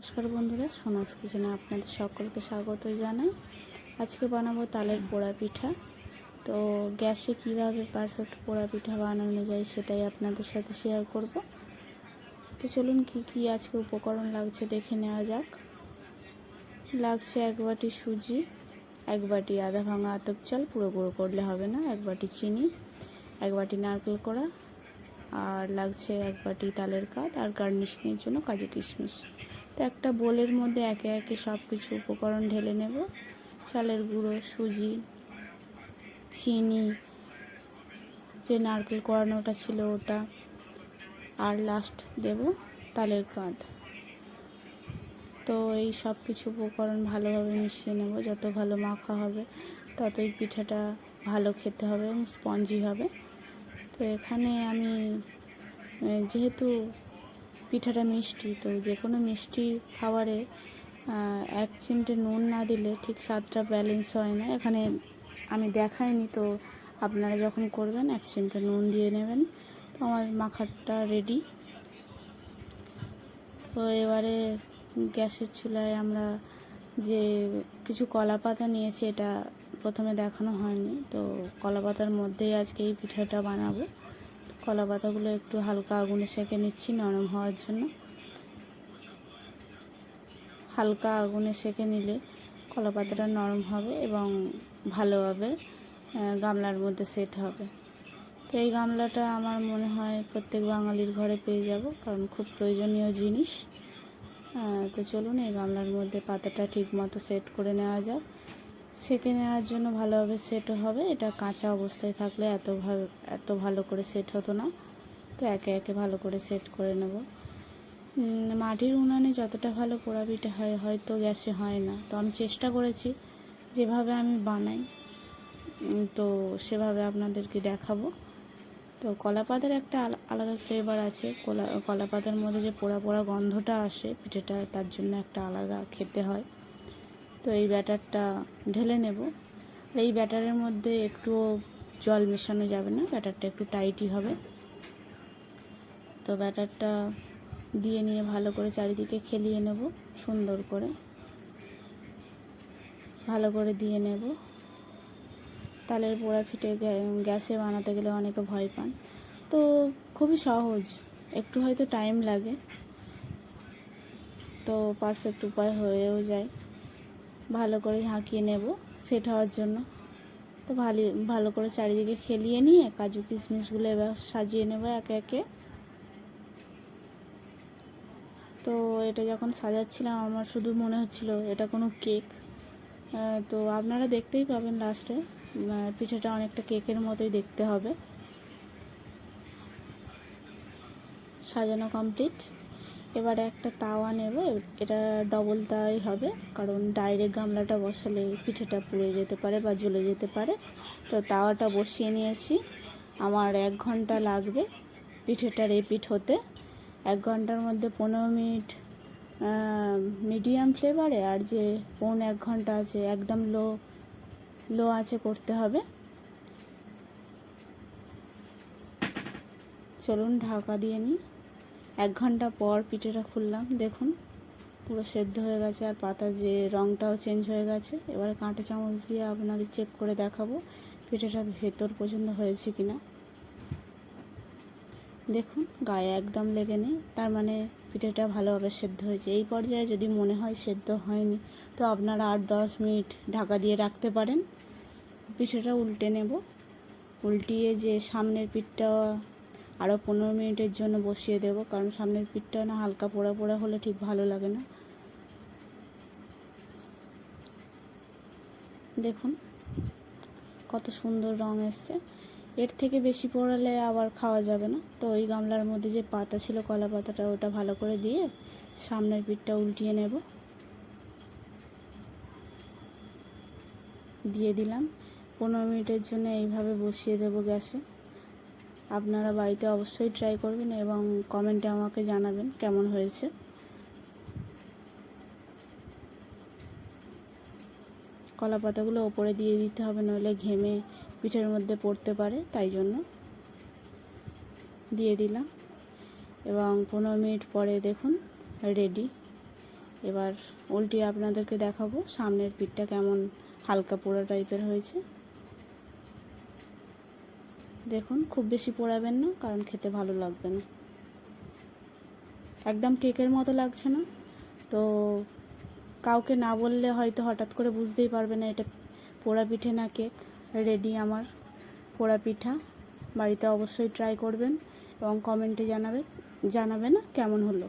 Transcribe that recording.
নমস্কার বন্ধুরা, সোনাস কিচেনে আপনাদের সকলকে স্বাগত জানাই। আজকে বানাবো তালের পোড়া পিঠা। তো গ্যাসে কিভাবে পারফেক্ট পোড়া পিঠা বানানো যায় সেটাই আপনাদের সাথে শেয়ার করব। তো চলুন কি কি আজকে উপকরণ লাগছে দেখে নেওয়া যাক। লাগছে 1 বাটি সুজি, 1 বাটি আধা ভাঙা আতপ চাল, পুরো গুঁড়ো করলে হবে না, 1 বাটি চিনি, 1 বাটি নারকেল কোড়া, আর লাগছে 1 বাটি তালের কাঠ, আর গার্নিশিংয়ের জন্য কাজু কিশমিশ। তো একটা বোলের মধ্যে একে একে সব কিছু উপকরণ ঢেলে নেব। চালের গুঁড়ো, সুজি, চিনি, যে নারকেল কোড়ানোটা ছিল ওটা, আর লাস্ট দেব তালের কাঠ। তো এই সব কিছু উপকরণ ভালোভাবে মিশিয়ে নেব। যত ভালো মাখা হবে ততই পিঠাটা ভালো খেতে হবে এবং স্পঞ্জি হবে। তো এখানে আমি যেহেতু পিঠাটা মিষ্টি, তো যে কোনো মিষ্টি খাবারে 1 চিমটে নুন না দিলে ঠিক স্বাদটা ব্যালেন্স হয় না। এখানে আমি দেখাইনি, তো আপনারা যখন করবেন 1 চিমটে নুন দিয়ে নেবেন। তো আমার মাখাটা রেডি। তো এবারে গ্যাসের চুলায় আমরা যে কিছু কলা পাতা নিয়েছি, এটা প্রথমে দেখানো হয়নি। তো কলা পাতার মধ্যেই আজকে এই পিঠাটা বানাবো। কলা পাতাগুলো একটু হালকা আগুনে সেঁকে নিচ্ছি নরম হওয়ার জন্য। হালকা আগুনে সেঁকে নিলে কলা পাতাটা নরম হবে এবং ভালোভাবে গামলার মধ্যে সেট হবে। তো এই গামলাটা আমার মনে হয় প্রত্যেক বাঙালির ঘরে পেয়ে যাব, কারণ খুব প্রয়োজনীয় জিনিস। তো চলুন এই গামলার মধ্যে পাতাটা ঠিক মতো সেট করে নেওয়া যাক। সেঁকে নেওয়ার জন্য ভালোভাবে সেটও হবে। এটা কাঁচা অবস্থায় থাকলে এত ভালো করে সেট হতো না। তো একে একে ভালো করে সেট করে নেব। মাটির উনানে যতটা ভালো পোড়া পিঠা হয় হয়তো গ্যাসে হয় না। তো আমি চেষ্টা করেছি যেভাবে আমি বানাই, তো সেভাবে আপনাদেরকে দেখাবো। তো কলা পাতার একটা আলাদা ফ্লেভার আছে। কলা পাতার মধ্যে যে পোড়া পোড়া গন্ধটা আসে পিঠেটা, তার জন্য একটা আলাদা খেতে হয়। তো এই ব্যাটারটা ঢেলে নেব। এই ব্যাটারের মধ্যে একটুও জল মেশানো যাবে না, ব্যাটারটা একটু টাইটই হবে। তো ব্যাটারটা দিয়ে নিয়ে ভালো করে চারিদিকে খেলিয়ে নেব, সুন্দর করে ভালো করে দিয়ে নেব। তালের পোড়া পিঠে গ্যাসে বানাতে গেলে অনেকে ভয় পান, তো খুবই সহজ, একটু হয়তো টাইম লাগে, তো পারফেক্ট উপায় হয়েও যায়। ভালো করে ঝাঁকিয়ে নেব সেট হওয়ার জন্য। তো ভালো করে চারিদিকে খেলিয়ে নিয়ে কাজু কিশমিশগুলো এবার সাজিয়ে নেব একে একে। তো এটা যখন সাজাচ্ছিলাম আমার শুধু মনে হচ্ছিল এটা কোনো কেক। তো আপনারা দেখতেই পাবেন লাস্টে পিঠাটা অনেকটা কেকের মতোই দেখতে হবে। সাজানো কমপ্লিট। এবারে একটা তাওয়া নেব। এটা ডবল তাওয়াই হবে, কারণ ডাইরেক্ট গামলাটা বসালে পিঠাটা পুড়ে যেতে পারে বা জ্বলে যেতে পারে। তো তাওয়াটা বসিয়ে নিয়েছি। আমার 1 ঘন্টা লাগবে পিঠেটার রেপিট হতে। 1 ঘন্টার মধ্যে 15 মিনিট মিডিয়াম ফ্লেভারে, আর যে 1.5 ঘন্টা আছে একদম লো আঁচে করতে হবে। চলুন ঢাকা দিয়ে নিই। 1 ঘন্টা পর পিঠেটা খুললাম, দেখুন পুরো সেদ্ধ হয়ে গেছে, আর পাতা যে রঙটাও চেঞ্জ হয়ে গেছে। এবারে কাঁটা চামচ দিয়ে আপনাদের চেক করে দেখাবো পিঠেটা ভেতর পর্যন্ত হয়েছে কিনা। দেখুন গায়ে একদম লেগে নেই, তার মানে পিঠেটা ভালোভাবে সেদ্ধ হয়েছে। এই পর্যায়ে যদি মনে হয় সেদ্ধ হয়নি, তো আপনারা 8-10 মিনিট ঢাকা দিয়ে রাখতে পারেন। পিঠেটা উল্টে নেব। উল্টিয়ে যে সামনের পিঠটা আরও 15 মিনিটের জন্য বসিয়ে দেব, কারণ সামনের পিঠটা না হালকা পোড়া পোড়া হলে ঠিক ভালো লাগে না। দেখুন কত সুন্দর রং এসছে। এর থেকে বেশি পোড়ালে আবার খাওয়া যাবে না। তো ওই গামলার মধ্যে যে পাতা ছিল কলা পাতাটা, ওটা ভালো করে দিয়ে সামনের পিঠটা উল্টিয়ে নেব। দিয়ে দিলাম। 15 মিনিটের জন্য এইভাবে বসিয়ে দেব গ্যাসে। আপনারা বাড়িতে অবশ্যই ট্রাই করবেন এবং কমেন্টে আমাকে জানাবেন কেমন হয়েছে। কলা পাতাগুলো ওপরে দিয়ে দিতে হবে, নইলে ঘেমে পিঠের মধ্যে পড়তে পারে, তাই জন্য দিয়ে দিলাম। এবং 15 মিনিট পরে দেখুন রেডি। এবার উল্টিয়ে আপনাদেরকে দেখাবো সামনের পিঠটা কেমন হালকা পোড়া টাইপের হয়েছে। দেখুন, খুব বেশি পোড়াবেন না, কারণ খেতে ভালো লাগবে না। একদম কেকের মতো লাগছে না তো কাউকে না বললে হয়তো হঠাৎ করে বুঝতেই পারবে না এটা পোড়া পিঠে না কেক। রেডি আমার পোড়া পিঠা। বাড়িতে অবশ্যই ট্রাই করবেন এবং কমেন্টে জানাবেন কেমন হলো।